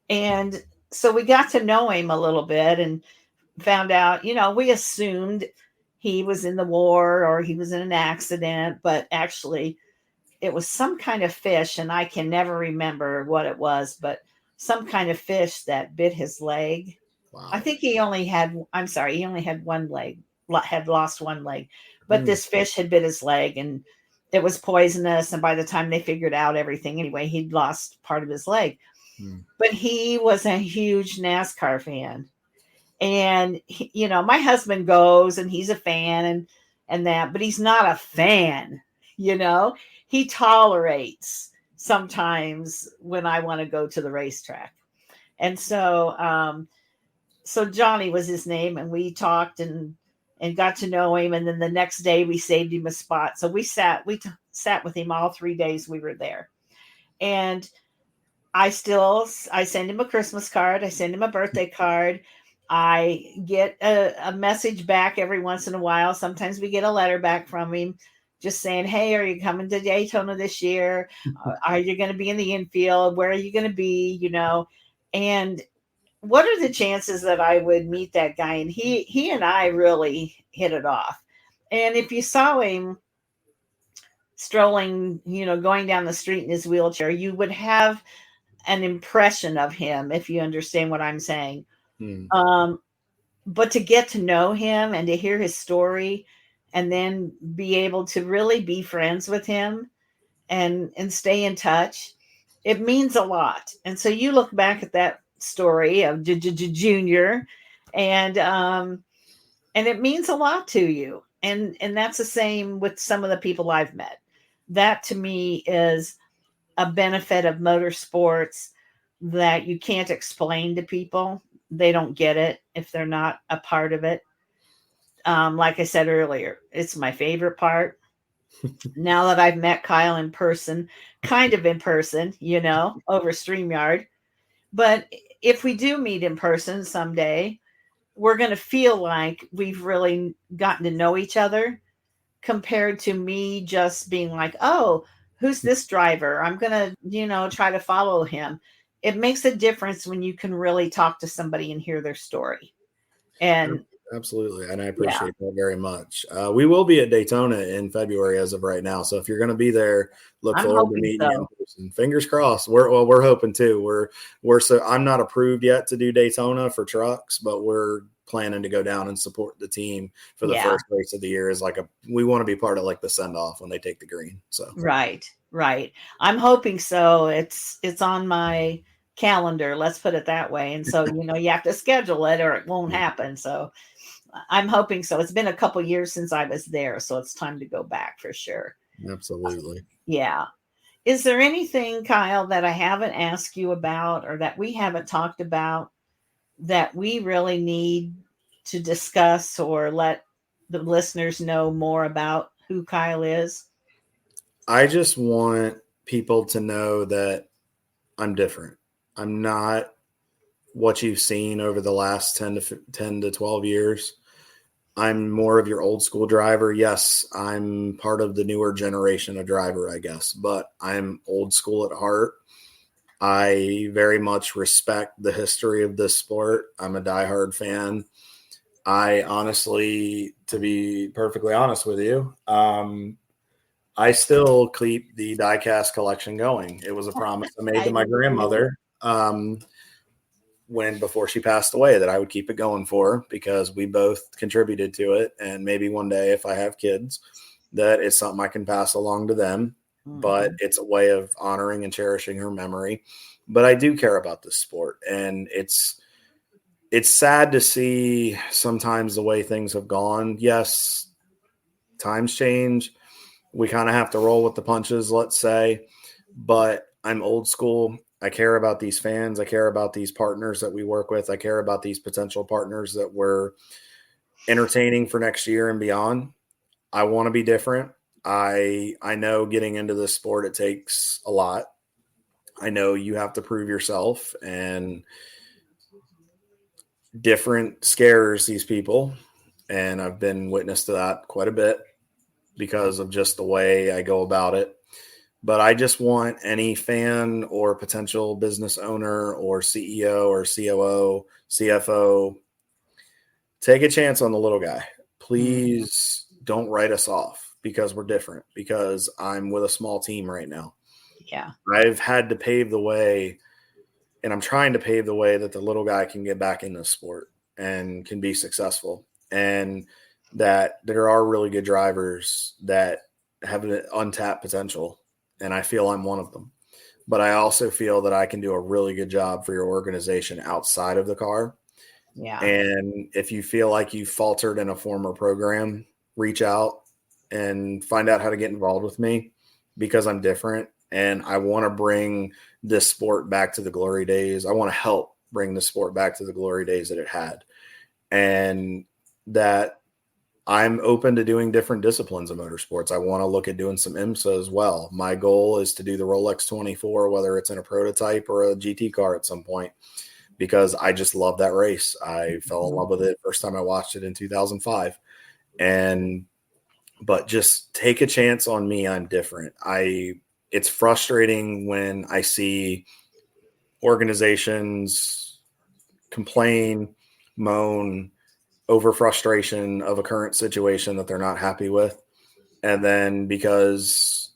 Speaker 1: And so we got to know him a little bit and found out, we assumed he was in the war or he was in an accident, but actually it was some kind of fish, and I can never remember what it was, but some kind of fish that bit his leg. Wow. I think he only had one leg, had lost one leg, but this fish had bit his leg and it was poisonous. And by the time they figured out everything, anyway, he'd lost part of his leg. But he was a huge NASCAR fan. And, my husband goes and he's a fan and that, but he's not a fan, he tolerates sometimes when I want to go to the racetrack. And so, so Johnny was his name, and we talked and got to know him. And then the next day we saved him a spot. So we sat with him all 3 days we were there. And I send him a Christmas card. I send him a birthday card. I get a message back every once in a while. Sometimes we get a letter back from him just saying, hey, are you coming to Daytona this year? Are you going to be in the infield? Where are you going to be? And what are the chances that I would meet that guy? And he and I really hit it off. And if you saw him strolling, going down the street in his wheelchair, you would have an impression of him, if you understand what I'm saying. But to get to know him and to hear his story and then be able to really be friends with him and stay in touch, it means a lot. And so you look back at that story of Junior, and it means a lot to you. And that's the same with some of the people I've met. That to me is a benefit of motorsports that you can't explain to people. They don't get it if they're not a part of it. Like I said earlier, it's my favorite part. Now that I've met Kyle in person, kind of in person, over StreamYard. But if we do meet in person someday, we're going to feel like we've really gotten to know each other compared to me just being like, oh, who's this driver? I'm going to, try to follow him. It makes a difference when you can really talk to somebody and hear their story. And
Speaker 2: absolutely. And I
Speaker 1: yeah,
Speaker 2: appreciate that very much. We will be at Daytona in February as of right now. So if you're going to be there, look
Speaker 1: I'm
Speaker 2: forward to
Speaker 1: hoping
Speaker 2: meeting you in
Speaker 1: so.
Speaker 2: person. Fingers crossed. We're hoping too. I'm not approved yet to do Daytona for trucks, but we're planning to go down and support the team for the
Speaker 1: Yeah,
Speaker 2: first race of the year. Is like we want to be part of like the send off when they take the green. So
Speaker 1: right. I'm hoping so. It's on my calendar. Let's put it that way. And so, you have to schedule it or it won't happen. So I'm hoping so. It's been a couple years since I was there, so it's time to go back for sure.
Speaker 2: absolutely.
Speaker 1: Yeah. Is there anything, Kyle, that I haven't asked you about or that we haven't talked about that we really need to discuss or let the listeners know more about who Kyle is?
Speaker 2: I just want people to know that I'm different. I'm not what you've seen over the last 10 to 12 years. I'm more of your old school driver. Yes, I'm part of the newer generation of driver, I guess, but I'm old school at heart. I very much respect the history of this sport. I'm a diehard fan. I honestly, to be perfectly honest with you, I still keep the diecast collection going. It was a promise I made to my grandmother before she passed away that I would keep it going for her because we both contributed to it. And maybe one day, if I have kids, that it's something I can pass along to them.
Speaker 1: Mm-hmm.
Speaker 2: But it's a way of honoring and cherishing her memory. But I do care about this sport, and it's sad to see sometimes the way things have gone. Yes, times change. We kind of have to roll with the punches, let's say. But I'm old school. I care about these fans. I care about these partners that we work with. I care about these potential partners that we're entertaining for next year and beyond. I want to be different. I know getting into this sport, it takes a lot. I know you have to prove yourself, and different scares these people. And I've been witness to that quite a bit because of just the way I go about it. But I just want any fan or potential business owner or CEO or COO, CFO, take a chance on the little guy. Please don't write us off because we're different, because I'm with a small team right now.
Speaker 1: Yeah.
Speaker 2: I've had to pave the way, and I'm trying to pave the way that the little guy can get back in this sport and can be successful. And that there are really good drivers that have an untapped potential. And I feel I'm one of them. But I also feel that I can do a really good job for your organization outside of the car.
Speaker 1: Yeah.
Speaker 2: And if you feel like you faltered in a former program, reach out and find out how to get involved with me, because I'm different and I want to bring this sport back to the glory days. I want to help bring the sport back to the glory days that it had. And that I'm open to doing different disciplines of motorsports. I want to look at doing some IMSA as well. My goal is to do the Rolex 24, whether it's in a prototype or a GT car at some point, because I just love that race. I fell in love with it first time I watched it in 2005. But just take a chance on me. I'm different. It's frustrating when I see organizations complain, moan over frustration of a current situation that they're not happy with. And then because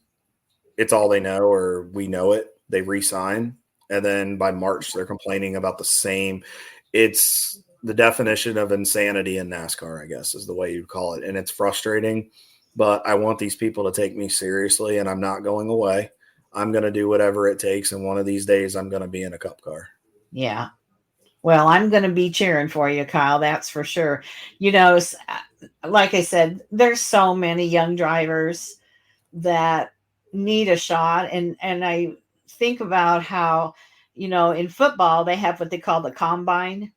Speaker 2: it's all they know, or we know it, they re-sign. And then by March, they're complaining about the same. It's the definition of insanity in NASCAR, I guess, is the way you'd call it. And it's frustrating, but I want these people to take me seriously, and I'm not going away. I'm going to do whatever it takes. And one of these days I'm going to be in a cup car.
Speaker 1: Yeah. Well, I'm going to be cheering for you, Kyle. That's for sure. You know, like I said, there's so many young drivers that need a shot, and I think about how, you know, in football they have what they call the combine,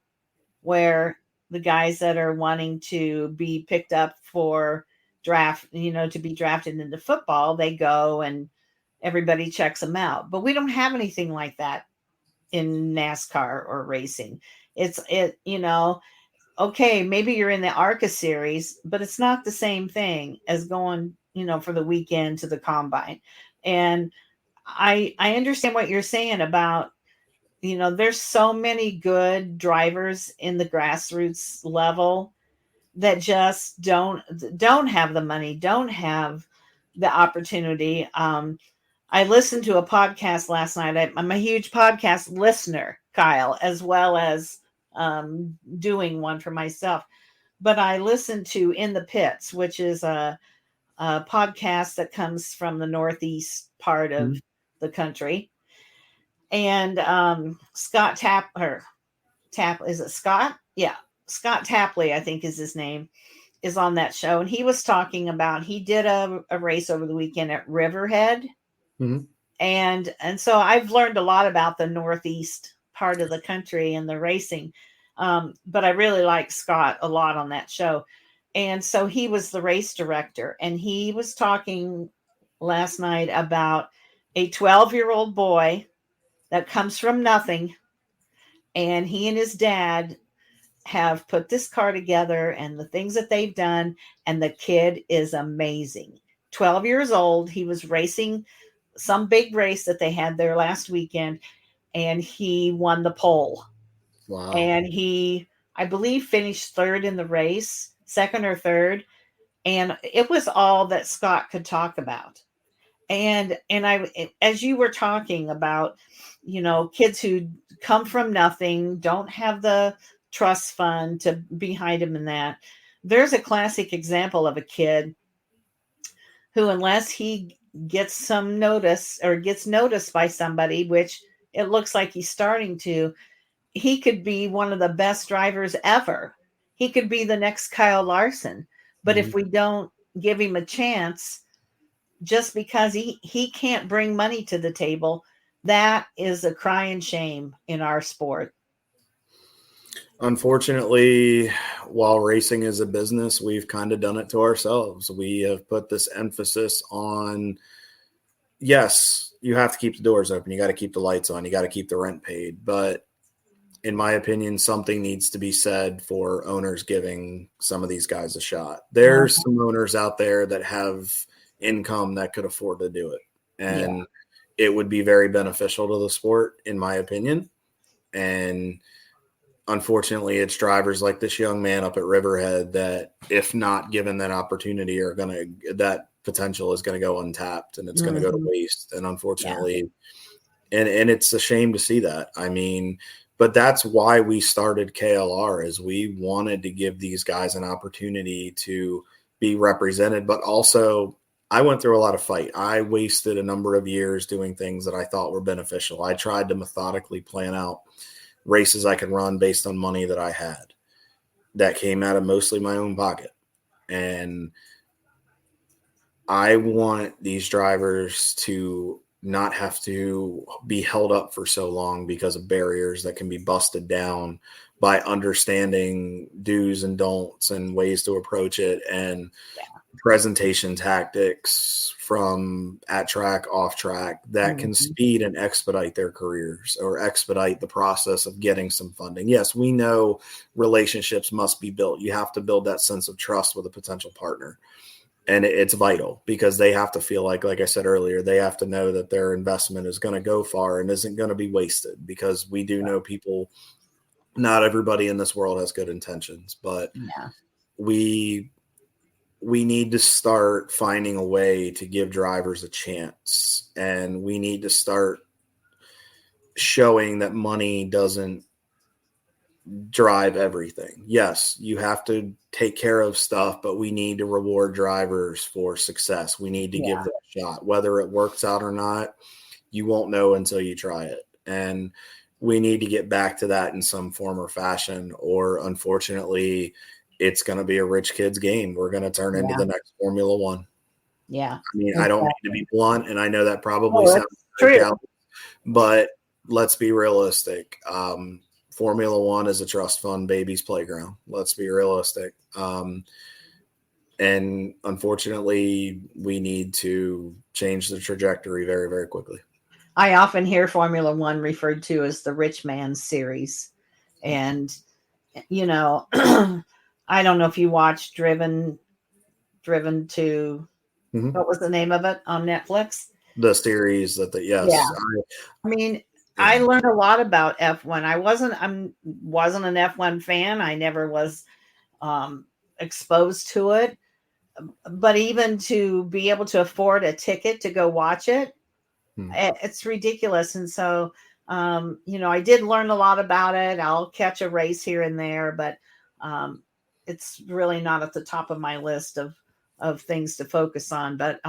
Speaker 1: where the guys that are wanting to be picked up for draft, you know, to be drafted into football, they go and everybody checks them out. But we don't have anything like that in NASCAR or racing. You know, okay, maybe you're in the ARCA series, but it's not the same thing as going, you know, for the weekend to the combine. And I understand what you're saying about, you know, there's so many good drivers in the grassroots level that just don't have the money, don't have the opportunity. I listened to a podcast last night. I'm a huge podcast listener, Kyle, as well as doing one for myself. But I listened to In the Pits, which is a podcast that comes from the Northeast part of the country. And Scott Tap, is it Scott? Yeah. Scott Tapley, I think is his name, is on that show. And he was talking about, he did a race over the weekend at Riverhead.
Speaker 2: Mm-hmm.
Speaker 1: And so I've learned a lot about the Northeast part of the country and the racing. But I really like Scott a lot on that show. And so he was the race director, and he was talking last night about a 12-year-old boy that comes from nothing. And he and his dad have put this car together and the things that they've done. And the kid is amazing. 12 years old. He was racing some big race that they had there last weekend, and he won the pole.
Speaker 2: Wow.
Speaker 1: And he, I believe, finished third in the race, second or third. And it was all that Scott could talk about. And as you were talking about, you know, kids who come from nothing, don't have the trust fund to behind them in that. There's a classic example of a kid who, unless he gets some notice or gets noticed by somebody, which it looks like he's starting to, he could be one of the best drivers ever. He could be the next Kyle Larson. But if we don't give him a chance, just because he can't bring money to the table, that is a crying shame in our sport.
Speaker 2: Unfortunately, while racing is a business, we've kind of done it to ourselves. We have put this emphasis on, yes, you have to keep the doors open. You got to keep the lights on. You got to keep the rent paid. But in my opinion, something needs to be said for owners giving some of these guys a shot. There's some owners out there that have income that could afford to do it. And it would be very beneficial to the sport, in my opinion. And unfortunately, it's drivers like this young man up at Riverhead that, if not given that opportunity, are going to, that potential is going to go untapped, and it's going to go to waste. And unfortunately, and it's a shame to see that. I mean, but that's why we started KLR, is we wanted to give these guys an opportunity to be represented. But also, I went through a lot of fight. I wasted a number of years doing things that I thought were beneficial. I tried to methodically plan out races I could run based on money that I had that came out of mostly my own pocket. And I want these drivers to not have to be held up for so long because of barriers that can be busted down by understanding do's and don'ts and ways to approach it, and presentation tactics from at track, off track that can speed and expedite their careers or expedite the process of getting some funding. Yes, we know relationships must be built. You have to build that sense of trust with a potential partner. And it's vital, because they have to feel like I said earlier, they have to know that their investment is going to go far and isn't going to be wasted, because we do know people, not everybody in this world has good intentions, but we need to start finding a way to give drivers a chance, and we need to start showing that money doesn't drive everything. Yes, you have to take care of stuff, but we need to reward drivers for success. We need to give them a shot. Whether it works out or not, you won't know until you try it. And we need to get back to that in some form or fashion, or unfortunately, it's going to be a rich kid's game. We're going to turn into the next Formula One.
Speaker 1: Yeah.
Speaker 2: I mean,
Speaker 1: Exactly.
Speaker 2: I don't need to be blunt, and I know that probably
Speaker 1: Oh,
Speaker 2: sounds
Speaker 1: true.
Speaker 2: out, but let's be realistic. Formula One is a trust fund baby's playground. Let's be realistic. And unfortunately, we need to change the trajectory very, very quickly.
Speaker 1: I often hear Formula One referred to as the rich man's series. And, you know, I don't know if you watched Driven to, what was the name of it on Netflix?
Speaker 2: The series that yes.
Speaker 1: Yeah. I mean, I learned a lot about F1. I wasn't an F1 fan. I never was exposed to it. But even to be able to afford a ticket to go watch it, it's ridiculous. And so, I did learn a lot about it. I'll catch a race here and there, but it's really not at the top of my list of things to focus on. But,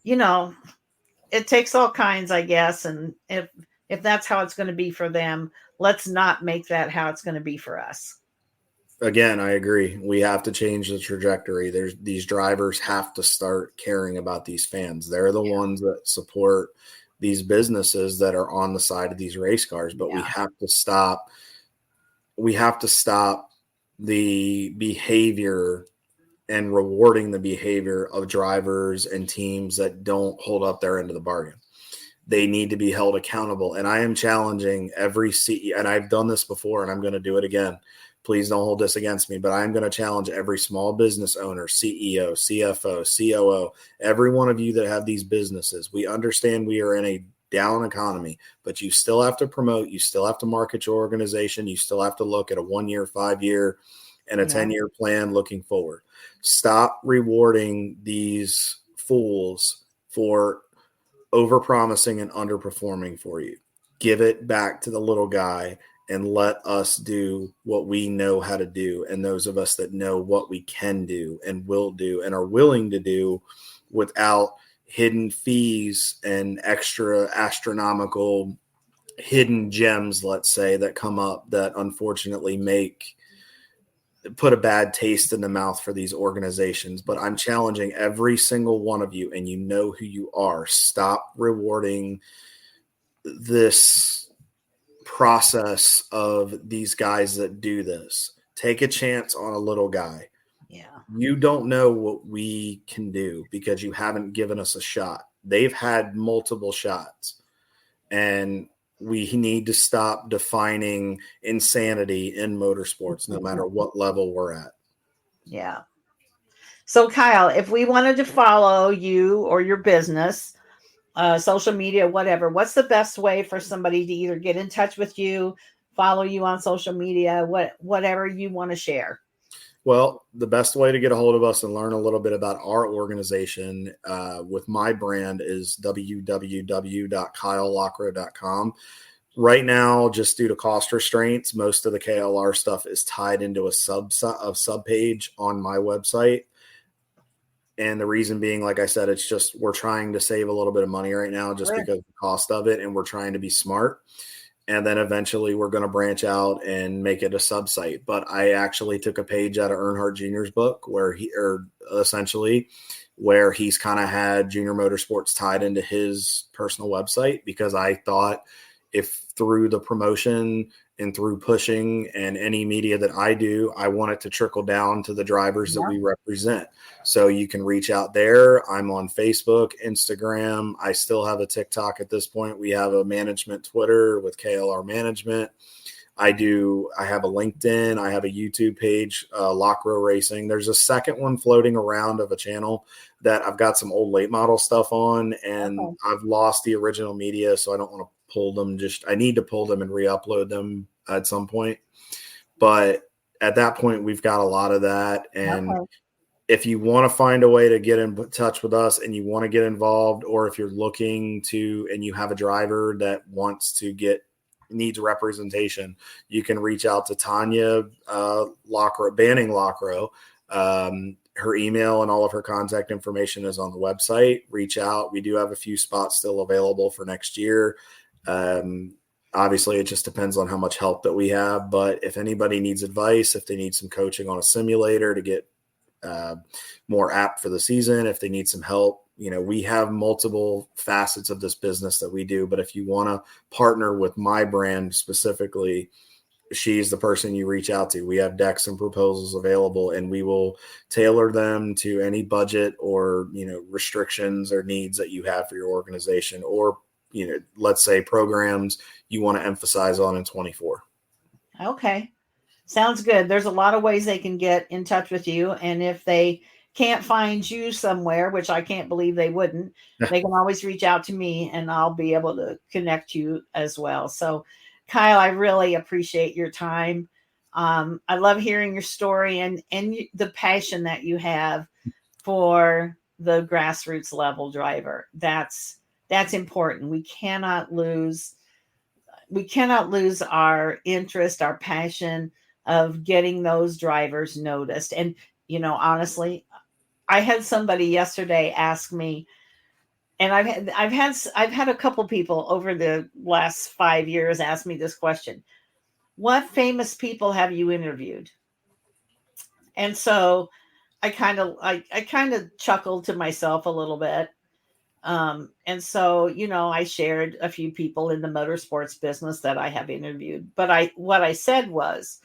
Speaker 1: it takes all kinds, I guess. And if that's how it's going to be for them, let's not make that how it's going to be for us.
Speaker 2: Again, I agree. We have to change the trajectory. These drivers have to start caring about these fans. They're the ones that support these businesses that are on the side of these race cars. But we have to stop. We have to stop the behavior and rewarding the behavior of drivers and teams that don't hold up their end of the bargain. They need to be held accountable. And I am challenging every CEO, and I've done this before, and I'm going to do it again. Please don't hold this against me, but I'm going to challenge every small business owner, CEO, CFO, COO, every one of you that have these businesses. We understand we are in a down economy, but you still have to promote. You still have to market your organization. You still have to look at a 1 year, 5 year, and a 10-year plan looking forward. Stop rewarding these fools for overpromising and underperforming for you. Give it back to the little guy and let us do what we know how to do. And those of us that know what we can do and will do and are willing to do without hidden fees and extra astronomical hidden gems, let's say, that come up that unfortunately put a bad taste in the mouth for these organizations. But I'm challenging every single one of you, and you know who you are. Stop rewarding this process of these guys that do this. Take a chance on a little guy.
Speaker 1: Yeah.
Speaker 2: You don't know what we can do because you haven't given us a shot. They've had multiple shots, and we need to stop defining insanity in motorsports, no matter what level we're at.
Speaker 1: Yeah. So, Kyle, if we wanted to follow you or your business, social media, whatever, what's the best way for somebody to either get in touch with you, follow you on social media, whatever you want to share?
Speaker 2: Well, the best way to get a hold of us and learn a little bit about our organization with my brand is www.kylellockrow.com. Right now, just due to cost restraints, most of the KLR stuff is tied into a sub page on my website. And the reason being, like I said, it's just we're trying to save a little bit of money right now just because of the cost of it, and we're trying to be smart. And then eventually we're going to branch out and make it a sub-site. But I actually took a page out of Earnhardt Jr.'s book where he's kind of had Junior Motorsports tied into his personal website, because I thought if through the promotion and through pushing and any media that I do, I want it to trickle down to the drivers that we represent. So you can reach out there. I'm on Facebook, Instagram. I still have a TikTok at this point. We have a management Twitter with KLR Management. I have a LinkedIn. I have a YouTube page, Lockrow Racing. There's a second one floating around of a channel that I've got some old late model stuff on, and I've lost the original media, so I don't want to pull them. I need to pull them and re-upload them at some point. But at that point, we've got a lot of that. And if you want to find a way to get in touch with us and you want to get involved, or if you're looking to, and you have a driver that needs representation, you can reach out to Tanya Banning Lockrow. Her email and all of her contact information is on the website. Reach out. We do have a few spots still available for next year. Obviously, it just depends on how much help that we have. But if anybody needs advice, if they need some coaching on a simulator to get more apt for the season, if they need some help, we have multiple facets of this business that we do. But if you want to partner with my brand specifically, she's the person you reach out to. We have decks and proposals available, and we will tailor them to any budget or, restrictions or needs that you have for your organization, or, let's say programs you want to emphasize on in 24.
Speaker 1: Okay. Sounds good. There's a lot of ways they can get in touch with you. And if they can't find you somewhere, which I can't believe they wouldn't, they can always reach out to me and I'll be able to connect you as well. So, Kyle, I really appreciate your time. I love hearing your story and the passion that you have for the grassroots level driver. That's important. We cannot lose our interest, our passion of getting those drivers noticed. And, honestly, I had somebody yesterday ask me, and I've had a couple people over the last 5 years ask me this question: what famous people have you interviewed? And so I kind of chuckled to myself a little bit. And so, I shared a few people in the motorsports business that I have interviewed, but what I said was,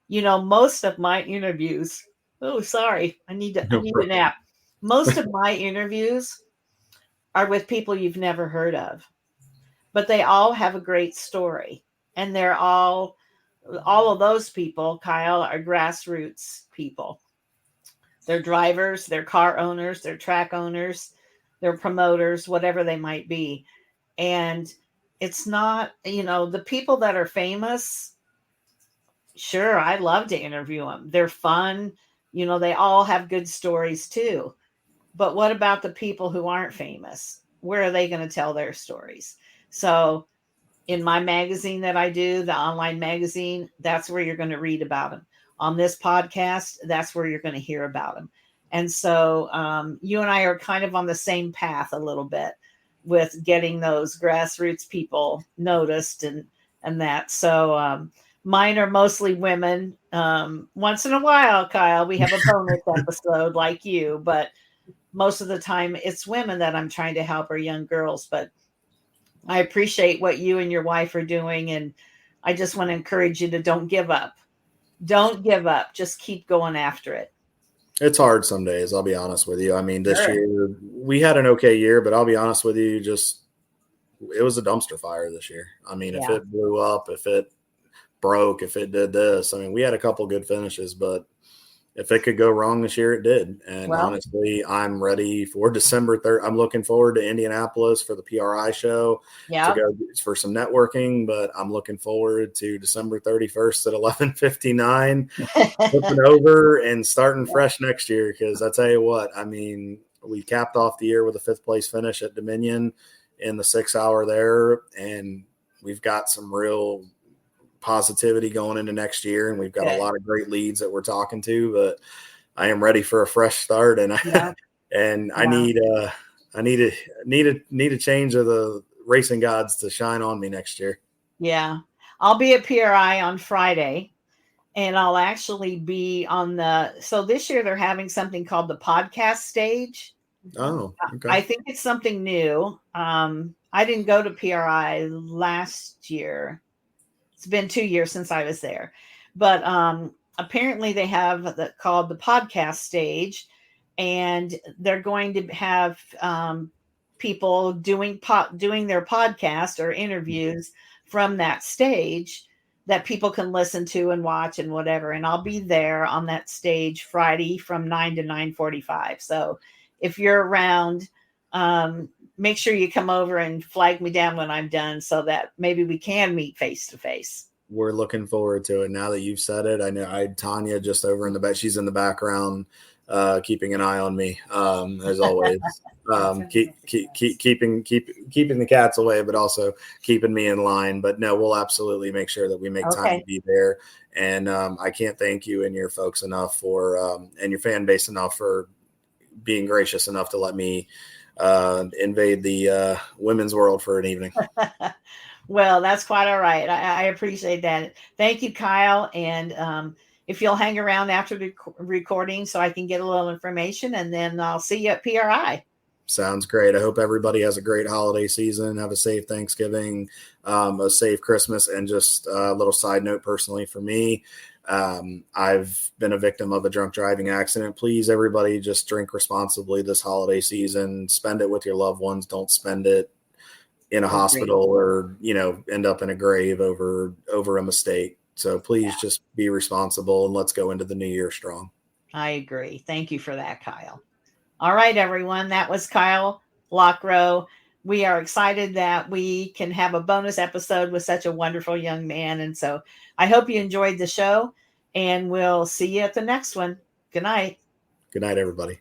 Speaker 1: most of my interviews, oh, sorry, I need a nap. Most of my interviews are with people you've never heard of, but they all have a great story. And they're all of those people, Kyle, are grassroots people. They're drivers, they're car owners, they're track owners, they're promoters, whatever they might be. And it's not, the people that are famous, sure, I love to interview them. They're fun. They all have good stories too. But what about the people who aren't famous? Where are they going to tell their stories? So in my magazine that I do, the online magazine, that's where you're going to read about them. On this podcast, that's where you're going to hear about them. And so you and I are kind of on the same path a little bit with getting those grassroots people noticed and that. So mine are mostly women. Once in a while, Kyle, we have a bonus episode like you, but most of the time it's women that I'm trying to help, or young girls. But I appreciate what you and your wife are doing. And I just want to encourage you to don't give up. Don't give up. Just keep going after it.
Speaker 2: It's hard some days, I'll be honest with you. I mean, this year we had an okay year, but I'll be honest with you, it was a dumpster fire this year. I mean, if it blew up, if it broke, if it did this, I mean, we had a couple good finishes, but if it could go wrong this year, it did. And honestly, I'm ready for December 3rd. I'm looking forward to Indianapolis for the PRI show to go for some networking, but I'm looking forward to December 31st at 11:59, flipping over and starting fresh next year. Because I tell you what, I mean, we capped off the year with a 5th place finish at Dominion in the 6 hour there, and we've got some real positivity going into next year, and we've got a lot of great leads that we're talking to, but I am ready for a fresh start, and I need a change of the racing gods to shine on me next year.
Speaker 1: Yeah. I'll be at PRI on Friday, and I'll actually be so this year they're having something called the podcast stage.
Speaker 2: Oh, okay.
Speaker 1: I think it's something new. I didn't go to PRI last year. It's been 2 years since I was there, but apparently they have called the podcast stage, and they're going to have people doing their podcast or interviews from that stage that people can listen to and watch and whatever. And I'll be there on that stage Friday from 9 to 9:45. So if you're around, make sure you come over and flag me down when I'm done so that maybe we can meet face to face.
Speaker 2: We're looking forward to it. Now that you've said it, I know Tanya just over in the back. She's in the background, keeping an eye on me, as always. Keeping the cats away, but also keeping me in line. But no, we'll absolutely make sure that we make time to be there. And I can't thank you and your folks enough and your fan base enough for being gracious enough to let me invade the women's world for an evening.
Speaker 1: Well, that's quite all right. I appreciate that. Thank you, Kyle. And if you'll hang around after the recording so I can get a little information, and then I'll see you at PRI.
Speaker 2: Sounds great. I hope everybody has a great holiday season. Have a safe Thanksgiving, a safe Christmas, and just a little side note personally for me. I've been a victim of a drunk driving accident. Please, everybody, just drink responsibly this holiday season. Spend it with your loved ones. Don't spend it in a hospital or, end up in a grave over a mistake. So please just be responsible and let's go into the new year strong.
Speaker 1: I agree. Thank you for that, Kyle. All right, everyone. That was Kyle Lockrow. We are excited that we can have a bonus episode with such a wonderful young man. And so I hope you enjoyed the show, and we'll see you at the next one. Good night.
Speaker 2: Good night, everybody.